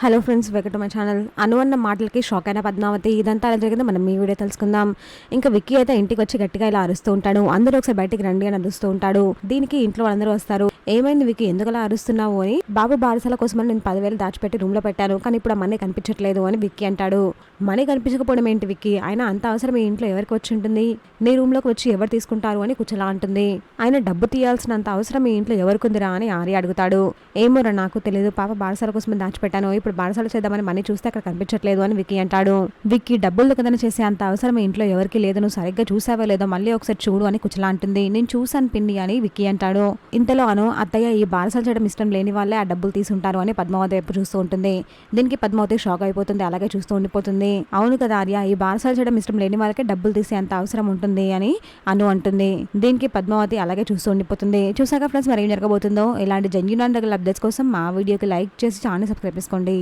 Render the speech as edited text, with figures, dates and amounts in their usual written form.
Hello friends, welcome to my channel. అన్న మాటలకి shock అయిన పద్మావతి. ఇదంతా అలా జరిగిందో మనం ఈ వీడియో తెలుసుకుందాం. ఇంకా విక్కీ అయితే ఇంటికి వచ్చి గట్టిగా ఇలా అరుస్తూ ఉంటాడు. అందరూ ఒకసారి బయటికి రండి అని అరుస్తూ ఉంటాడు. దీనికి ఇంట్లో వాళ్ళందరూ వస్తారు. ఏమైంది విక్కీ, ఎందుకు అలా అరుస్తున్నావు అని. బాబు బారసాల కోసమని నేను 10,000 దాచిపెట్టి రూమ్ లో పెట్టాను, కానీ ఇప్పుడు ఆ మనీ కనిపించట్లేదు అని విక్కీ అంటాడు. మనీ కనిపించకపోవడం ఏంటి విక్కీ, ఆయన అంత అవసరం మీ ఇంట్లో ఎవరికి వచ్చి ఉంటుంది, నీ రూమ్ లోకి వచ్చి ఎవరు తీసుకుంటారు అని కుచలా అంటుంది. ఆయన డబ్బు తీయాల్సినంత అవసరం మీ ఇంట్లో ఎవరికుందిరా అని ఆర్య అడుగుతాడు. ఏమోరా నాకు తెలియదు, పాప బారసాల కోసం దాచిపెట్టాను, ఇప్పుడు బారసాలు చేద్దామని మనీ చూస్తే అక్కడ కనిపించట్లేదు అని విక్కీ అంటాడు. విక్కీ డబ్బులు దొంగతనం చేసే అంత అవసరం మీ ఇంట్లో ఎవరికి లేదు, నువ్వు సరిగ్గా చూసావో లేదో మళ్ళీ ఒకసారి చూడు అని కుచలా అంటుంది. నేను చూసాను పిండి అని విక్కీ అంటాడు. ఇంతలో అను అత్తయ్య ఈ బారసాలు చేయడం ఇష్టం లేని వాళ్ళే ఆ డబ్బులు తీసుంటారు అని పద్మావతి వైపు చూస్తూ ఉంటుంది. దీనికి పద్మావతి షాక్ అయిపోతుంది, అలాగే చూస్తూ ఉండిపోతుంది. అవును కదా ఆర్య, ఈ బారసాలు చేయడం ఇష్టం లేని వాళ్ళకే డబ్బులు తీసే అంత అవసరం ఉంటుంది అని అను అంటుంది. దీనికి పద్మావతి అలాగే చూస్తూ ఉండిపోతుంది. చూసాక ఫ్రెండ్స్ మరి ఏం జరగబోతుందో, ఇలాంటి జెన్యూన్ అండ్ అప్డేట్స్ కోసం మా వీడియోకి లైక్ చేసి ఛానల్ సబ్స్క్రైబ్ చేసుకోండి.